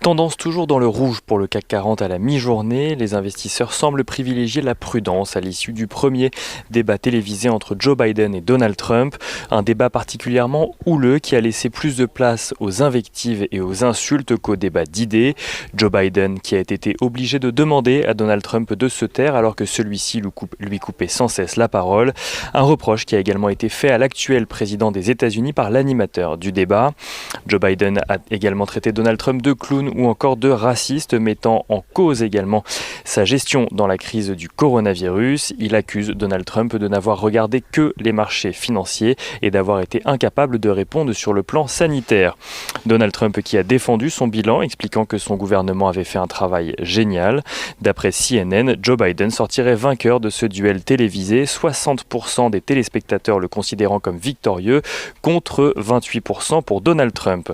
Tendance toujours dans le rouge pour le CAC 40 à la mi-journée. Les investisseurs semblent privilégier la prudence à l'issue du premier débat télévisé entre Joe Biden et Donald Trump. Un débat particulièrement houleux qui a laissé plus de place aux invectives et aux insultes qu'au débat d'idées. Joe Biden qui a été obligé de demander à Donald Trump de se taire alors que celui-ci lui coupait sans cesse la parole. Un reproche qui a également été fait à l'actuel président des États-Unis par l'animateur du débat. Joe Biden a également traité Donald Trump de clown ou encore de raciste, mettant en cause également sa gestion dans la crise du coronavirus. Il accuse Donald Trump de n'avoir regardé que les marchés financiers et d'avoir été incapable de répondre sur le plan sanitaire. Donald Trump qui a défendu son bilan, expliquant que son gouvernement avait fait un travail génial. D'après CNN, Joe Biden sortirait vainqueur de ce duel télévisé, 60% des téléspectateurs le considérant comme victorieux, contre 28% pour Donald Trump.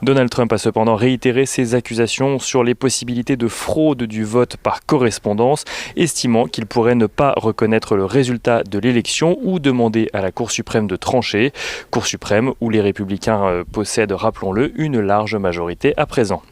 Donald Trump a cependant réitéré ses accusations sur les possibilités de fraude du vote par correspondance, estimant qu'il pourrait ne pas reconnaître le résultat de l'élection ou demander à la Cour suprême de trancher. Cour suprême où les républicains possèdent, rappelons-le, une large majorité à présent.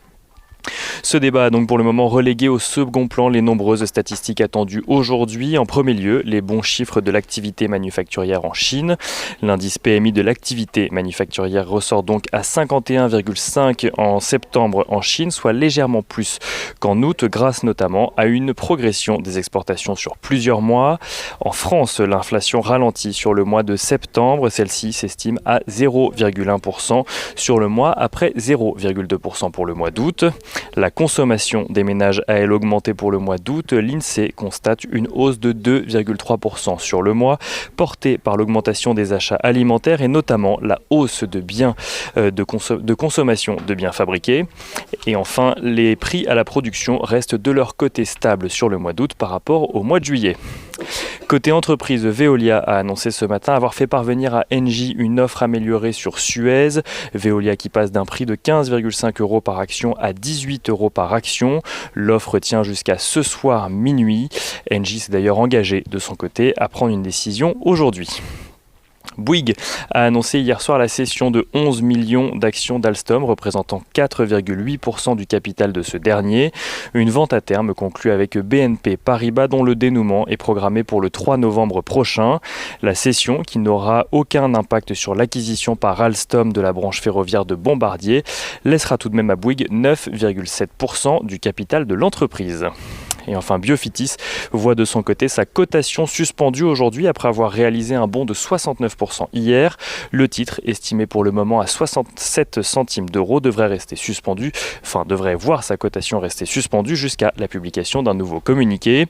Ce débat a donc pour le moment relégué au second plan les nombreuses statistiques attendues aujourd'hui. En premier lieu, les bons chiffres de l'activité manufacturière en Chine. L'indice PMI de l'activité manufacturière ressort donc à 51,5 en septembre en Chine, soit légèrement plus qu'en août, grâce notamment à une progression des exportations sur plusieurs mois. En France, l'inflation ralentit sur le mois de septembre. Celle-ci s'estime à 0,1% sur le mois, après 0,2% pour le mois d'août. La consommation des ménages a elle augmenté pour le mois d'août. L'INSEE constate une hausse de 2,3% sur le mois, portée par l'augmentation des achats alimentaires et notamment la hausse de biens de consommation de biens fabriqués. Et enfin, les prix à la production restent de leur côté stables sur le mois d'août par rapport au mois de juillet. Côté entreprise, Veolia a annoncé ce matin avoir fait parvenir à Engie une offre améliorée sur Suez. Veolia qui passe d'un prix de 15,5 € par action à 18 € par action. L'offre tient jusqu'à ce soir minuit. Engie s'est d'ailleurs engagé de son côté à prendre une décision aujourd'hui. Bouygues a annoncé hier soir la cession de 11 millions d'actions d'Alstom, représentant 4,8% du capital de ce dernier. Une vente à terme conclue avec BNP Paribas dont le dénouement est programmé pour le 3 novembre prochain. La cession, qui n'aura aucun impact sur l'acquisition par Alstom de la branche ferroviaire de Bombardier, laissera tout de même à Bouygues 9,7% du capital de l'entreprise. Et enfin, Biofitis voit de son côté sa cotation suspendue aujourd'hui après avoir réalisé un bond de 69% hier. Le titre, estimé pour le moment à 67 centimes d'euros, devrait voir sa cotation rester suspendue jusqu'à la publication d'un nouveau communiqué.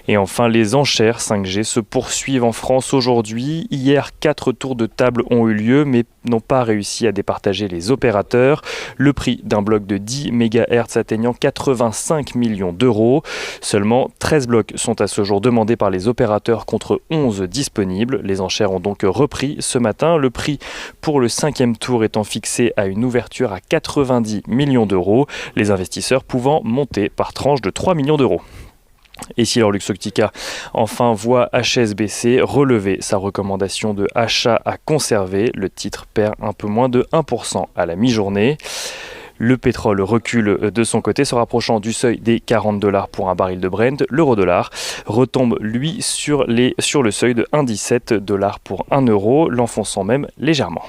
Et enfin, les enchères 5G se poursuivent en France aujourd'hui. Hier, 4 tours de table ont eu lieu, mais n'ont pas réussi à départager les opérateurs. Le prix d'un bloc de 10 MHz atteignant 85 millions d'euros. Seulement 13 blocs sont à ce jour demandés par les opérateurs contre 11 disponibles. Les enchères ont donc repris ce matin. Le prix pour le 5e tour étant fixé à une ouverture à 90 millions d'euros. Les investisseurs pouvant monter par tranche de 3 millions d'euros. Et si leur Luxottica enfin voit HSBC relever sa recommandation de achat à conserver, le titre perd un peu moins de 1% à la mi-journée. Le pétrole recule de son côté, se rapprochant du seuil des $40 pour un baril de Brent. L'euro-dollar retombe, lui, sur le seuil de 1,17 $ pour 1 euro, l'enfonçant même légèrement.